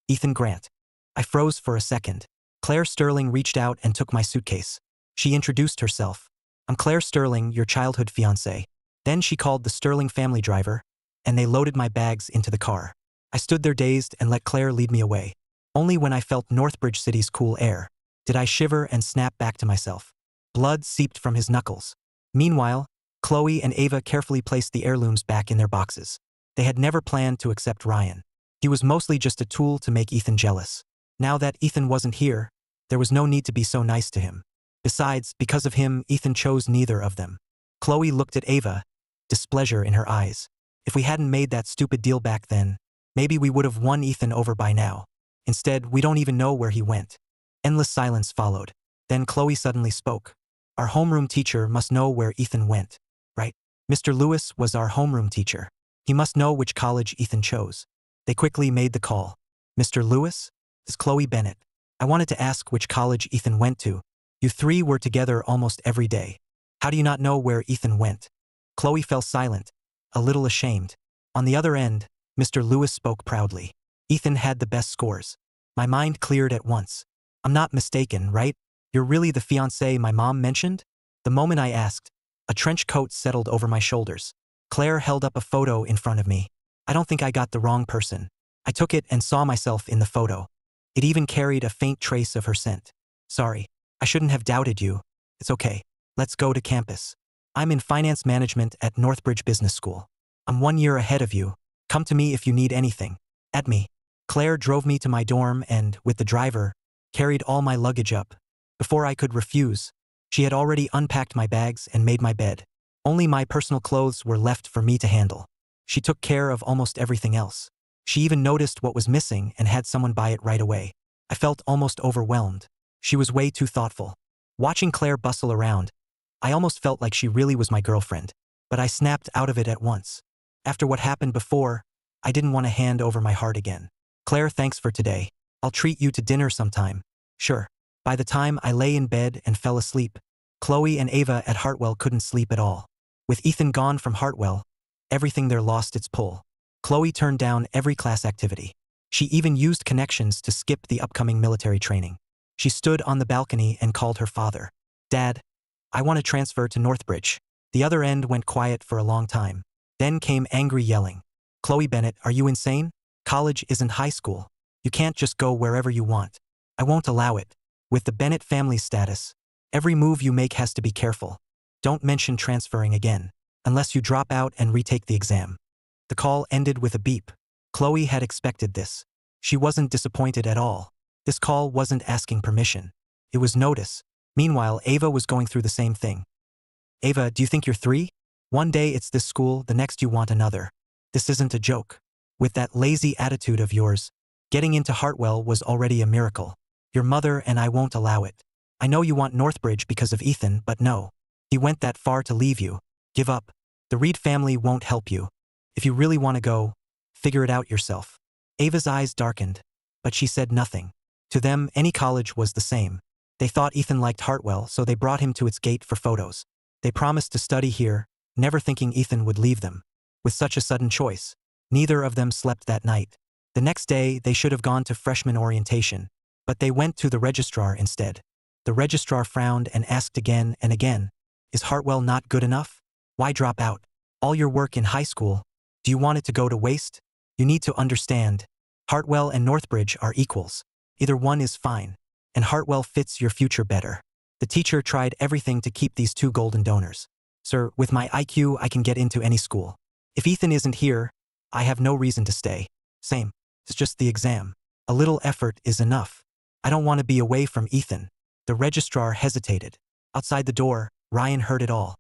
Ethan Grant, I froze for a second. Claire Sterling reached out and took my suitcase. She introduced herself. I'm Claire Sterling, your childhood fiancé. Then she called the Sterling family driver, and they loaded my bags into the car. I stood there dazed and let Claire lead me away. Only when I felt Northbridge City's cool air did I shiver and snap back to myself. Blood seeped from his knuckles. Meanwhile, Chloe and Ava carefully placed the heirlooms back in their boxes. They had never planned to accept Ryan. He was mostly just a tool to make Ethan jealous. Now that Ethan wasn't here, there was no need to be so nice to him. Besides, because of him, Ethan chose neither of them. Chloe looked at Ava, displeasure in her eyes. If we hadn't made that stupid deal back then, maybe we would have won Ethan over by now. Instead, we don't even know where he went. Endless silence followed. Then Chloe suddenly spoke. Our homeroom teacher must know where Ethan went, right? Mr. Lewis was our homeroom teacher. He must know which college Ethan chose. They quickly made the call. Mr. Lewis? This is Chloe Bennett. I wanted to ask which college Ethan went to. You three were together almost every day. How do you not know where Ethan went? Chloe fell silent, a little ashamed. On the other end, Mr. Lewis spoke proudly. Ethan had the best scores. My mind cleared at once. I'm not mistaken, right? You're really the fiancé my mom mentioned? The moment I asked, a trench coat settled over my shoulders. Claire held up a photo in front of me. I don't think I got the wrong person. I took it and saw myself in the photo. It even carried a faint trace of her scent. Sorry, I shouldn't have doubted you. It's okay. Let's go to campus. I'm in finance management at Northbridge Business School. I'm 1 year ahead of you. Come to me if you need anything. At me. Claire drove me to my dorm and, with the driver, carried all my luggage up. Before I could refuse, she had already unpacked my bags and made my bed. Only my personal clothes were left for me to handle. She took care of almost everything else. She even noticed what was missing and had someone buy it right away. I felt almost overwhelmed. She was way too thoughtful. Watching Claire bustle around, I almost felt like she really was my girlfriend. But I snapped out of it at once. After what happened before, I didn't want to hand over my heart again. Claire, thanks for today. I'll treat you to dinner sometime. Sure. By the time I lay in bed and fell asleep, Chloe and Ava at Hartwell couldn't sleep at all. With Ethan gone from Hartwell, everything there lost its pull. Chloe turned down every class activity. She even used connections to skip the upcoming military training. She stood on the balcony and called her father. Dad, I want to transfer to Northbridge. The other end went quiet for a long time. Then came angry yelling. Chloe Bennett, are you insane? College isn't high school. You can't just go wherever you want. I won't allow it. With the Bennett family status, every move you make has to be careful. Don't mention transferring again, unless you drop out and retake the exam. The call ended with a beep. Chloe had expected this. She wasn't disappointed at all. This call wasn't asking permission. It was notice. Meanwhile, Ava was going through the same thing. Ava, do you think you're 3? One day it's this school, the next you want another. This isn't a joke. With that lazy attitude of yours, getting into Hartwell was already a miracle. Your mother and I won't allow it. I know you want Northbridge because of Ethan, but no. He went that far to leave you. Give up. The Reed family won't help you. If you really want to go, figure it out yourself. Ava's eyes darkened, but she said nothing. To them, any college was the same. They thought Ethan liked Hartwell, so they brought him to its gate for photos. They promised to study here, never thinking Ethan would leave them. With such a sudden choice, neither of them slept that night. The next day, they should have gone to freshman orientation, but they went to the registrar instead. The registrar frowned and asked again and again, is Hartwell not good enough? Why drop out? All your work in high school, do you want it to go to waste? You need to understand. Hartwell and Northbridge are equals. Either one is fine, and Hartwell fits your future better. The teacher tried everything to keep these two golden donors. Sir, with my IQ, I can get into any school. If Ethan isn't here, I have no reason to stay. Same. It's just the exam. A little effort is enough. I don't want to be away from Ethan. The registrar hesitated. Outside the door, Ryan heard it all.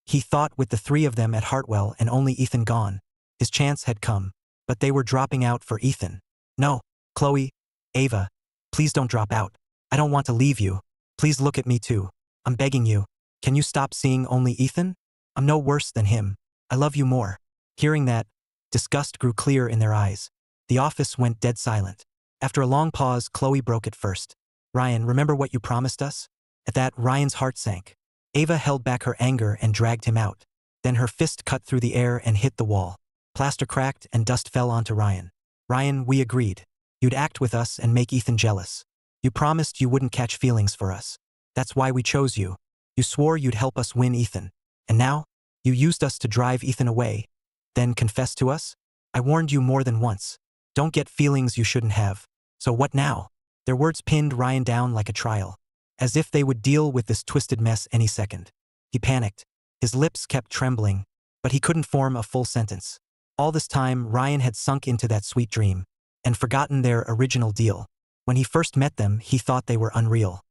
He thought with the 3 of them at Hartwell and only Ethan gone, his chance had come, but they were dropping out for Ethan. No, Chloe, Ava, please don't drop out. I don't want to leave you. Please look at me too. I'm begging you. Can you stop seeing only Ethan? I'm no worse than him. I love you more. Hearing that, disgust grew clear in their eyes. The office went dead silent. After a long pause, Chloe broke it first. Ryan, remember what you promised us? At that, Ryan's heart sank. Ava held back her anger and dragged him out. Then her fist cut through the air and hit the wall. Plaster cracked and dust fell onto Ryan. Ryan, we agreed. You'd act with us and make Ethan jealous. You promised you wouldn't catch feelings for us. That's why we chose you. You swore you'd help us win Ethan. And now, you used us to drive Ethan away. Then confess to us? I warned you more than once. Don't get feelings you shouldn't have. So what now? Their words pinned Ryan down like a trial, as if they would deal with this twisted mess any second. He panicked. His lips kept trembling, but he couldn't form a full sentence. All this time, Ryan had sunk into that sweet dream and forgotten their original deal. When he first met them, he thought they were unreal.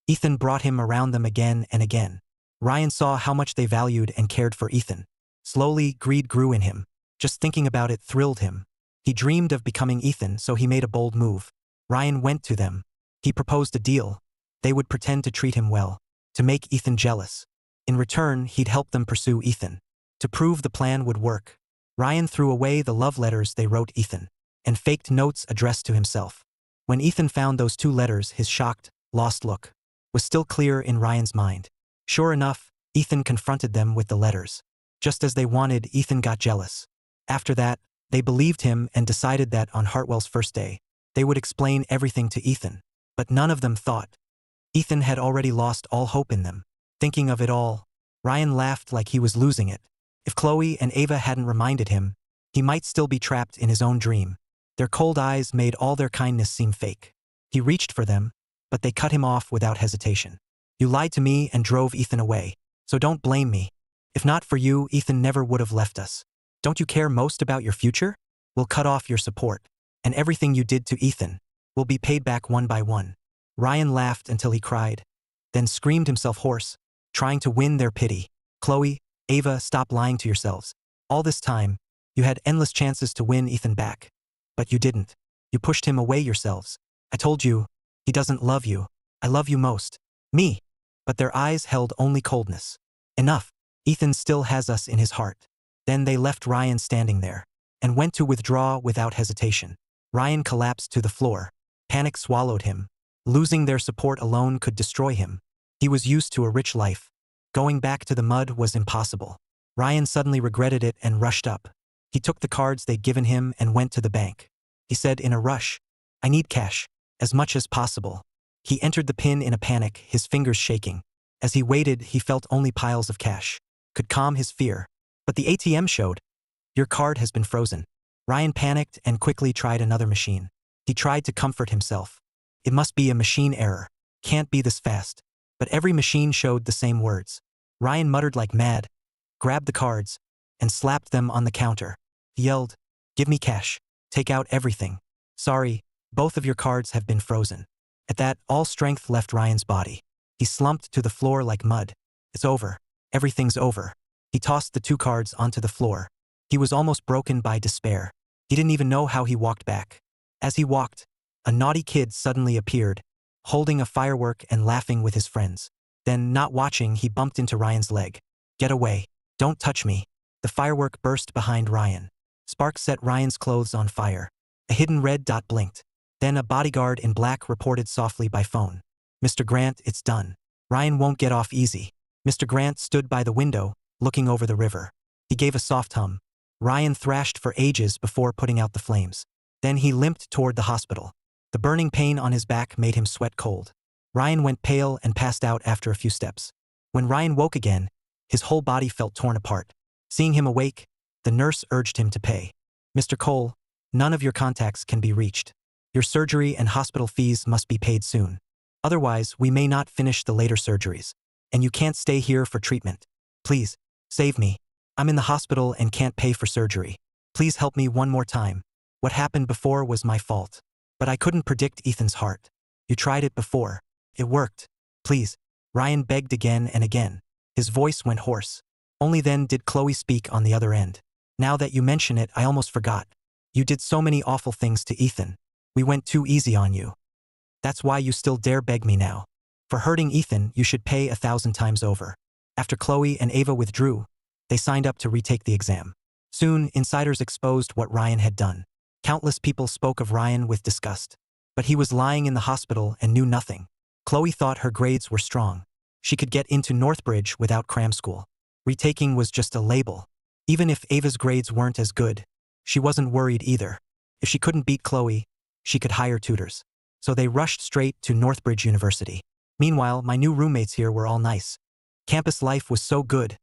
Ethan brought him around them again and again. Ryan saw how much they valued and cared for Ethan. Slowly, greed grew in him. Just thinking about it thrilled him. He dreamed of becoming Ethan, so he made a bold move. Ryan went to them. He proposed a deal. They would pretend to treat him well, to make Ethan jealous. In return, he'd help them pursue Ethan. To prove the plan would work, Ryan threw away the love letters they wrote Ethan and faked notes addressed to himself. When Ethan found those 2 letters, his shocked, lost look was still clear in Ryan's mind. Sure enough, Ethan confronted them with the letters. Just as they wanted, Ethan got jealous. After that, they believed him and decided that on Hartwell's first day, they would explain everything to Ethan. But none of them thought. Ethan had already lost all hope in them. Thinking of it all, Ryan laughed like he was losing it. If Chloe and Ava hadn't reminded him, he might still be trapped in his own dream. Their cold eyes made all their kindness seem fake. He reached for them, but they cut him off without hesitation. You lied to me and drove Ethan away, so don't blame me. If not for you, Ethan never would have left us. Don't you care most about your future? We'll cut off your support, and everything you did to Ethan will be paid back one by one. Ryan laughed until he cried, then screamed himself hoarse, trying to win their pity. Chloe, Ava, stop lying to yourselves. All this time, you had endless chances to win Ethan back. But you didn't. You pushed him away yourselves. I told you, he doesn't love you. I love you most. Me. But their eyes held only coldness. Enough. Ethan still has us in his heart. Then they left Ryan standing there and went to withdraw without hesitation. Ryan collapsed to the floor. Panic swallowed him. Losing their support alone could destroy him. He was used to a rich life. Going back to the mud was impossible. Ryan suddenly regretted it and rushed up. He took the cards they'd given him and went to the bank. He said in a rush, "I need cash. As much as possible." He entered the pin in a panic, his fingers shaking. As he waited, he felt only piles of cash. Could calm his fear. But the ATM showed, "Your card has been frozen." Ryan panicked and quickly tried another machine. He tried to comfort himself. It must be a machine error. Can't be this fast. But every machine showed the same words. Ryan muttered like mad, grabbed the cards, and slapped them on the counter. He yelled, "Give me cash. Take out everything. Sorry, both of your cards have been frozen." At that, all strength left Ryan's body. He slumped to the floor like mud. "It's over. Everything's over." He tossed the 2 cards onto the floor. He was almost broken by despair. He didn't even know how he walked back. As he walked, a naughty kid suddenly appeared, holding a firework and laughing with his friends. Then, not watching, he bumped into Ryan's leg. "Get away. Don't touch me." The firework burst behind Ryan. Sparks set Ryan's clothes on fire. A hidden red dot blinked. Then a bodyguard in black reported softly by phone. "Mr. Grant, it's done. Ryan won't get off easy." Mr. Grant stood by the window, looking over the river. He gave a soft hum. Ryan thrashed for ages before putting out the flames. Then he limped toward the hospital. The burning pain on his back made him sweat cold. Ryan went pale and passed out after a few steps. When Ryan woke again, his whole body felt torn apart. Seeing him awake, the nurse urged him to pay. "Mr. Cole, none of your contacts can be reached. Your surgery and hospital fees must be paid soon. Otherwise, we may not finish the later surgeries. And you can't stay here for treatment. Please, save me. I'm in the hospital and can't pay for surgery. Please help me one more time. What happened before was my fault. But I couldn't predict Ethan's heart. You tried it before. It worked. Please." Ryan begged again and again. His voice went hoarse. Only then did Chloe speak on the other end. "Now that you mention it, I almost forgot. You did so many awful things to Ethan. We went too easy on you. That's why you still dare beg me now. For hurting Ethan, you should pay 1,000 times over." After Chloe and Ava withdrew, they signed up to retake the exam. Soon, insiders exposed what Ryan had done. Countless people spoke of Ryan with disgust. But he was lying in the hospital and knew nothing. Chloe thought her grades were strong. She could get into Northbridge without cram school. Retaking was just a label. Even if Ava's grades weren't as good, she wasn't worried either. If she couldn't beat Chloe, she could hire tutors. So they rushed straight to Northbridge University. Meanwhile, my new roommates here were all nice. Campus life was so good,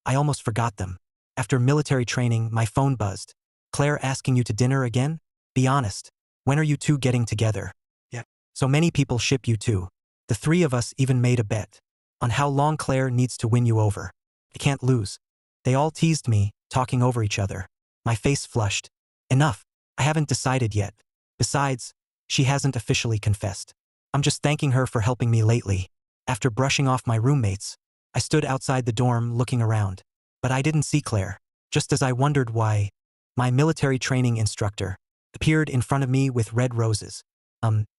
I almost forgot them. After military training, my phone buzzed. "Claire asking you to dinner again? Be honest. When are you two getting together?" "Yeah. So many people ship you two. The 3 of us even made a bet on how long Claire needs to win you over. I can't lose." They all teased me, talking over each other. My face flushed. "Enough. I haven't decided yet. Besides, she hasn't officially confessed. I'm just thanking her for helping me lately." After brushing off my roommates, I stood outside the dorm looking around. But I didn't see Claire. Just as I wondered why, my military training instructor appeared in front of me with red roses.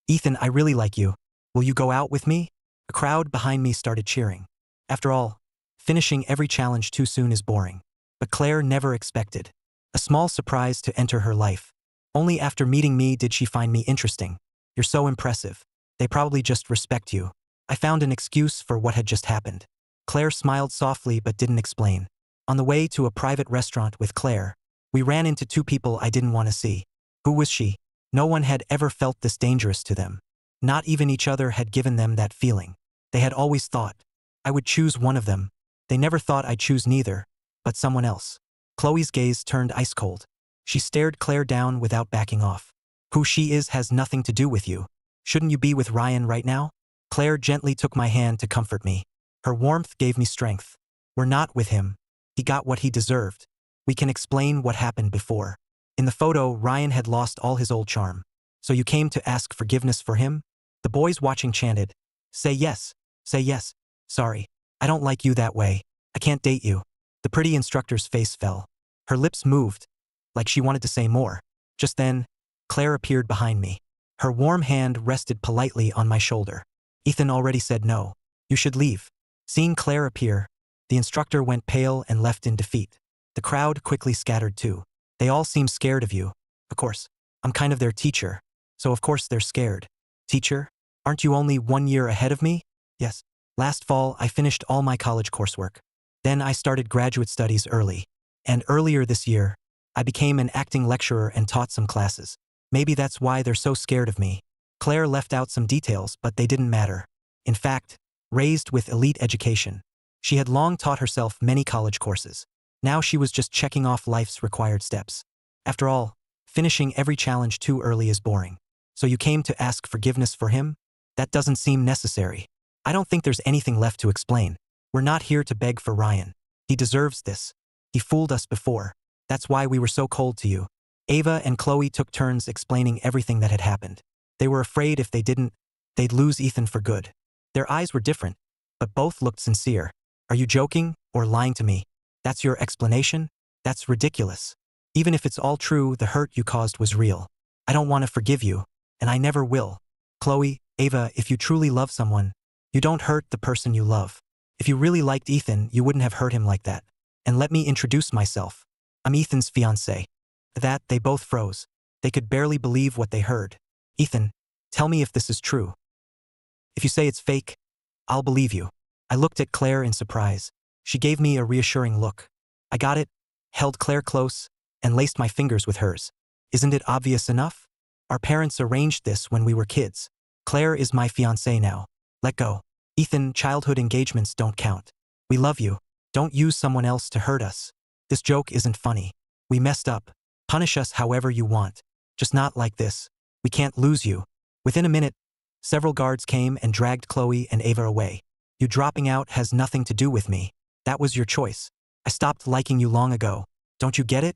"Ethan, I really like you. Will you go out with me?" A crowd behind me started cheering. After all, finishing every challenge too soon is boring. But Claire never expected a small surprise to enter her life. Only after meeting me did she find me interesting. "You're so impressive. They probably just respect you." I found an excuse for what had just happened. Claire smiled softly but didn't explain. On the way to a private restaurant with Claire, we ran into 2 people I didn't want to see. Who was she? No one had ever felt this dangerous to them. Not even each other had given them that feeling. They had always thought I would choose one of them. They never thought I'd choose neither, but someone else. Chloe's gaze turned ice cold. She stared Claire down without backing off. "Who she is has nothing to do with you. Shouldn't you be with Ryan right now?" Claire gently took my hand to comfort me. Her warmth gave me strength. "We're not with him. He got what he deserved. We can explain what happened before. In the photo, Ryan had lost all his old charm. So you came to ask forgiveness for him?" The boys watching chanted, "Say yes. Say yes. Sorry. I don't like you that way. I can't date you." The pretty instructor's face fell. Her lips moved, like she wanted to say more. Just then, Claire appeared behind me. Her warm hand rested politely on my shoulder. "Ethan already said no. You should leave." Seeing Claire appear, the instructor went pale and left in defeat. The crowd quickly scattered too. "They all seem scared of you." "Of course. I'm kind of their teacher. So of course they're scared. Teacher, aren't you only 1 year ahead of me? Yes. Last fall, I finished all my college coursework. Then I started graduate studies early. And earlier this year, I became an acting lecturer and taught some classes. Maybe that's why they're so scared of me. Claire left out some details, but they didn't matter. In fact, raised with elite education, she had long taught herself many college courses. Now she was just checking off life's required steps. After all, finishing every challenge too early is boring. So you came to ask forgiveness for him? That doesn't seem necessary. I don't think there's anything left to explain. We're not here to beg for Ryan. He deserves this. He fooled us before. That's why we were so cold to you. Ava and Chloe took turns explaining everything that had happened. They were afraid if they didn't, they'd lose Ethan for good. Their eyes were different, but both looked sincere. Are you joking or lying to me? That's your explanation? That's ridiculous. Even if it's all true, the hurt you caused was real. I don't want to forgive you, and I never will. Chloe, Ava, if you truly love someone, you don't hurt the person you love. If you really liked Ethan, you wouldn't have hurt him like that. And let me introduce myself. I'm Ethan's fiancé. At that, they both froze. They could barely believe what they heard. Ethan, tell me if this is true. If you say it's fake, I'll believe you. I looked at Claire in surprise. She gave me a reassuring look. I got it, held Claire close, and laced my fingers with hers. Isn't it obvious enough? Our parents arranged this when we were kids. Claire is my fiancé now. Let go. Ethan, childhood engagements don't count. We love you. Don't use someone else to hurt us. This joke isn't funny. We messed up. Punish us however you want. Just not like this. We can't lose you. Within a minute, several guards came and dragged Chloe and Ava away. You dropping out has nothing to do with me. That was your choice. I stopped liking you long ago. Don't you get it?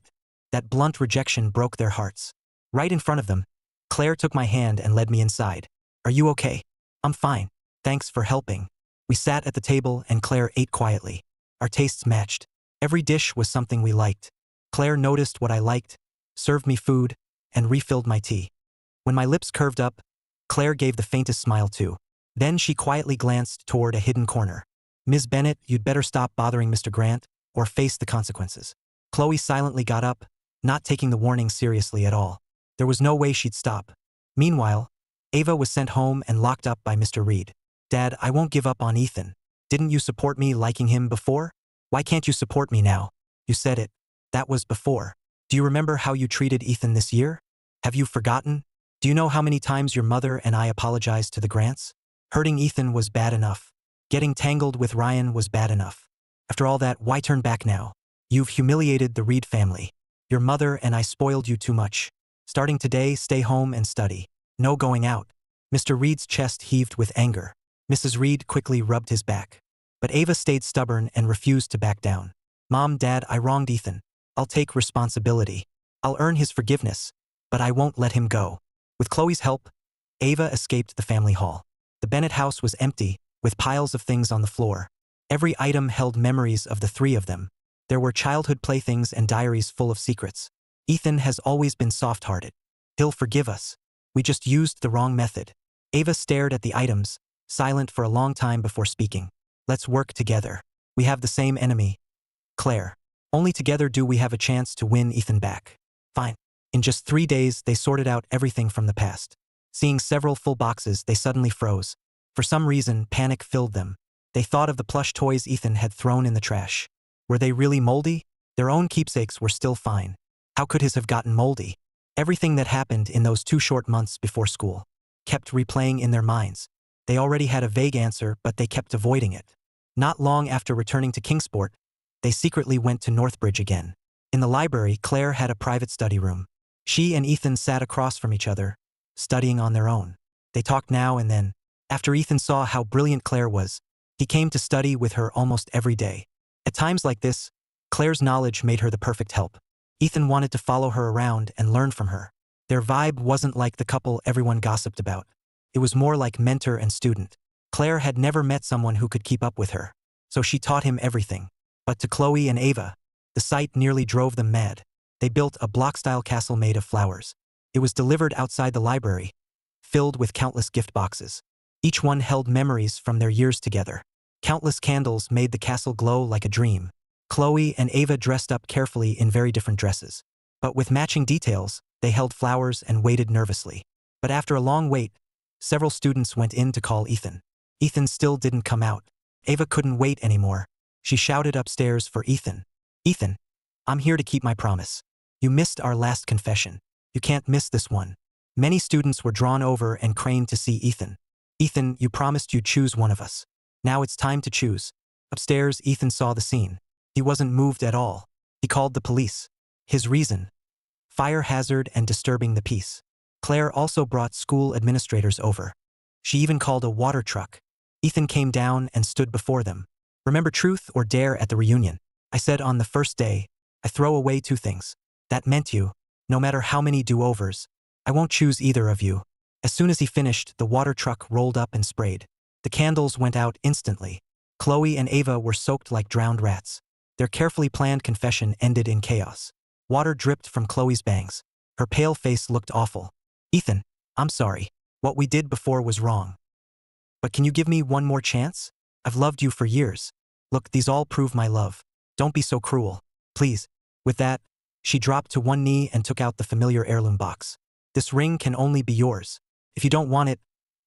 That blunt rejection broke their hearts. Right in front of them, Claire took my hand and led me inside. Are you okay? I'm fine. Thanks for helping. We sat at the table and Claire ate quietly. Our tastes matched. Every dish was something we liked. Claire noticed what I liked, served me food, and refilled my tea. When my lips curved up, Claire gave the faintest smile too. Then she quietly glanced toward a hidden corner. Ms. Bennett, you'd better stop bothering Mr. Grant, or face the consequences. Chloe silently got up, not taking the warning seriously at all. There was no way she'd stop. Meanwhile, Ava was sent home and locked up by Mr. Reed. Dad, I won't give up on Ethan. Didn't you support me liking him before? Why can't you support me now? You said it. That was before. Do you remember how you treated Ethan this year? Have you forgotten? Do you know how many times your mother and I apologized to the Grants? Hurting Ethan was bad enough. Getting tangled with Ryan was bad enough. After all that, why turn back now? You've humiliated the Reed family. Your mother and I spoiled you too much. Starting today, stay home and study. No going out. Mr. Reed's chest heaved with anger. Mrs. Reed quickly rubbed his back. But Ava stayed stubborn and refused to back down. Mom, Dad, I wronged Ethan. I'll take responsibility. I'll earn his forgiveness, but I won't let him go. With Chloe's help, Ava escaped the family hall. The Bennett house was empty, with piles of things on the floor. Every item held memories of the three of them. There were childhood playthings and diaries full of secrets. Ethan has always been soft-hearted. He'll forgive us. We just used the wrong method. Ava stared at the items, silent for a long time before speaking. Let's work together. We have the same enemy. Claire. Only together do we have a chance to win Ethan back. Fine. In just 3 days, they sorted out everything from the past. Seeing several full boxes, they suddenly froze. For some reason, panic filled them. They thought of the plush toys Ethan had thrown in the trash. Were they really moldy? Their own keepsakes were still fine. How could his have gotten moldy? Everything that happened in those 2 short months before school kept replaying in their minds. They already had a vague answer, but they kept avoiding it. Not long after returning to Kingsport, they secretly went to Northbridge again. In the library, Claire had a private study room. She and Ethan sat across from each other, studying on their own. They talked now and then. After Ethan saw how brilliant Claire was, he came to study with her almost every day. At times like this, Claire's knowledge made her the perfect help. Ethan wanted to follow her around and learn from her. Their vibe wasn't like the couple everyone gossiped about. It was more like mentor and student. Claire had never met someone who could keep up with her, so she taught him everything. But to Chloe and Ava, the sight nearly drove them mad. They built a block-style castle made of flowers. It was delivered outside the library, filled with countless gift boxes. Each one held memories from their years together. Countless candles made the castle glow like a dream. Chloe and Ava dressed up carefully in very different dresses. But with matching details, they held flowers and waited nervously. But after a long wait, several students went in to call Ethan. Ethan still didn't come out. Ava couldn't wait anymore. She shouted upstairs for Ethan. Ethan, I'm here to keep my promise. You missed our last confession. You can't miss this one. Many students were drawn over and craned to see Ethan. Ethan, you promised you'd choose one of us. Now it's time to choose. Upstairs, Ethan saw the scene. He wasn't moved at all. He called the police. His reason? Fire hazard and disturbing the peace. Claire also brought school administrators over. She even called a water truck. Ethan came down and stood before them. Remember truth or dare at the reunion? I said on the first day, I throw away two things. That meant you. No matter how many do-overs, I won't choose either of you. As soon as he finished, the water truck rolled up and sprayed. The candles went out instantly. Chloe and Ava were soaked like drowned rats. Their carefully planned confession ended in chaos. Water dripped from Chloe's bangs. Her pale face looked awful. Ethan, I'm sorry. What we did before was wrong. But can you give me one more chance? I've loved you for years. Look, these all prove my love. Don't be so cruel. Please. With that, she dropped to one knee and took out the familiar heirloom box. This ring can only be yours. If you don't want it,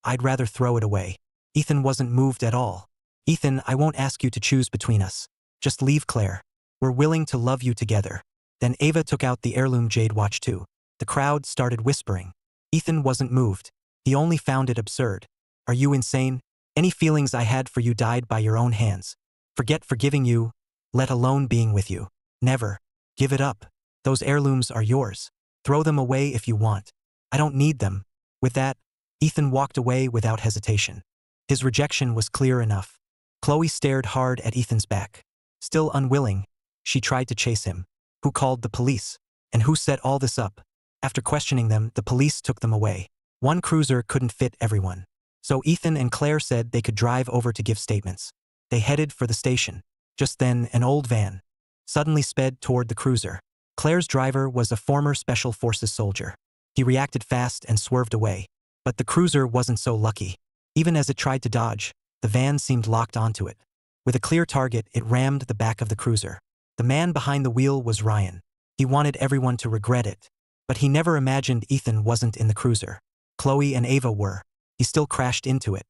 I'd rather throw it away. Ethan wasn't moved at all. Ethan, I won't ask you to choose between us. Just leave Claire. We're willing to love you together. Then Ava took out the heirloom jade watch too. The crowd started whispering. Ethan wasn't moved. He only found it absurd. Are you insane? Any feelings I had for you died by your own hands. Forget forgiving you, let alone being with you. Never. Give it up. Those heirlooms are yours. Throw them away if you want. I don't need them. With that, Ethan walked away without hesitation. His rejection was clear enough. Chloe stared hard at Ethan's back. Still unwilling, she tried to chase him. Who called the police? And who set all this up? After questioning them, the police took them away. One cruiser couldn't fit everyone. So Ethan and Claire said they could drive over to give statements. They headed for the station. Just then, an old van suddenly sped toward the cruiser. Claire's driver was a former Special Forces soldier. He reacted fast and swerved away. But the cruiser wasn't so lucky. Even as it tried to dodge, the van seemed locked onto it. With a clear target, it rammed the back of the cruiser. The man behind the wheel was Ryan. He wanted everyone to regret it. But he never imagined Ethan wasn't in the cruiser. Chloe and Ava were. He still crashed into it.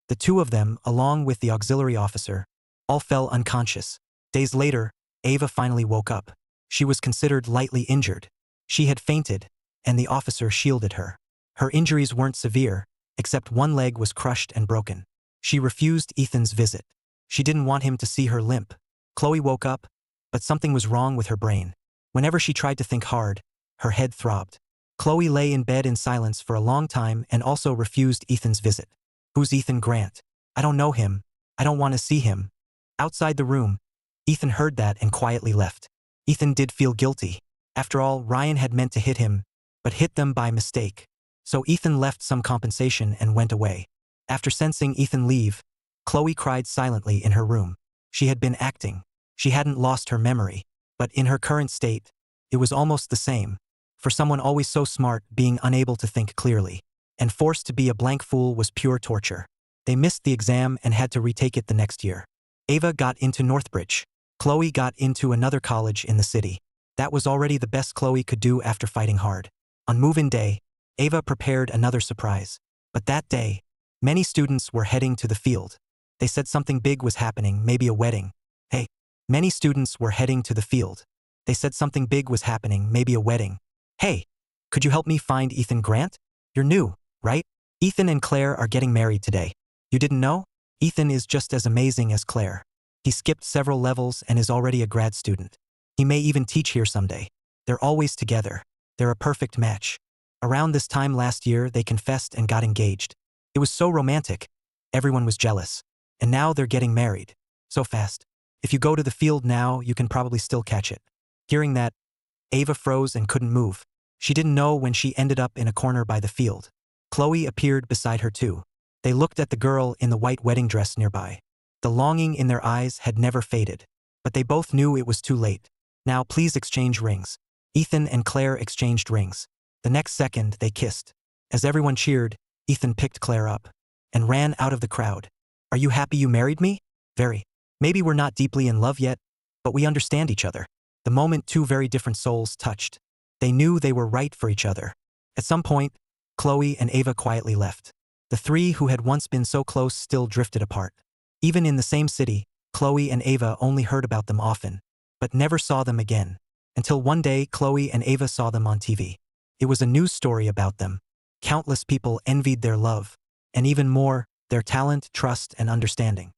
The two of them, along with the auxiliary officer, all fell unconscious. Days later, Ava finally woke up. She was considered lightly injured. She had fainted, and the officer shielded her. Her injuries weren't severe, except one leg was crushed and broken. She refused Ethan's visit. She didn't want him to see her limp. Chloe woke up, but something was wrong with her brain. Whenever she tried to think hard, her head throbbed. Chloe lay in bed in silence for a long time and also refused Ethan's visit. Who's Ethan Grant? I don't know him. I don't want to see him. Outside the room, Ethan heard that and quietly left. Ethan did feel guilty. After all, Ryan had meant to hit him, but hit them by mistake. So Ethan left some compensation and went away. After sensing Ethan leave, Chloe cried silently in her room. She had been acting. She hadn't lost her memory. But in her current state, it was almost the same. For someone always so smart, being unable to think clearly and forced to be a blank fool was pure torture. They missed the exam and had to retake it the next year. Ava got into Northbridge. Chloe got into another college in the city. That was already the best Chloe could do after fighting hard. On move-in day, Ava prepared another surprise. But that day, many students were heading to the field. They said something big was happening, maybe a wedding. Hey, many students were heading to the field. They said something big was happening, maybe a wedding. Hey, could you help me find Ethan Grant? You're new, right? Ethan and Claire are getting married today. You didn't know? Ethan is just as amazing as Claire. He skipped several levels and is already a grad student. He may even teach here someday. They're always together. They're a perfect match. Around this time last year, they confessed and got engaged. It was so romantic. Everyone was jealous. And now they're getting married. So fast. If you go to the field now, you can probably still catch it. Hearing that, Ava froze and couldn't move. She didn't know when she ended up in a corner by the field. Chloe appeared beside her too. They looked at the girl in the white wedding dress nearby. The longing in their eyes had never faded. But they both knew it was too late. Now please exchange rings. Ethan and Claire exchanged rings. The next second, they kissed. As everyone cheered, Ethan picked Claire up and ran out of the crowd. Are you happy you married me? Very. Maybe we're not deeply in love yet, but we understand each other. The moment two very different souls touched, they knew they were right for each other. At some point, Chloe and Ava quietly left. The three who had once been so close still drifted apart. Even in the same city, Chloe and Ava only heard about them often, but never saw them again. Until one day, Chloe and Ava saw them on TV. It was a news story about them. Countless people envied their love, and even more, their talent, trust, and understanding.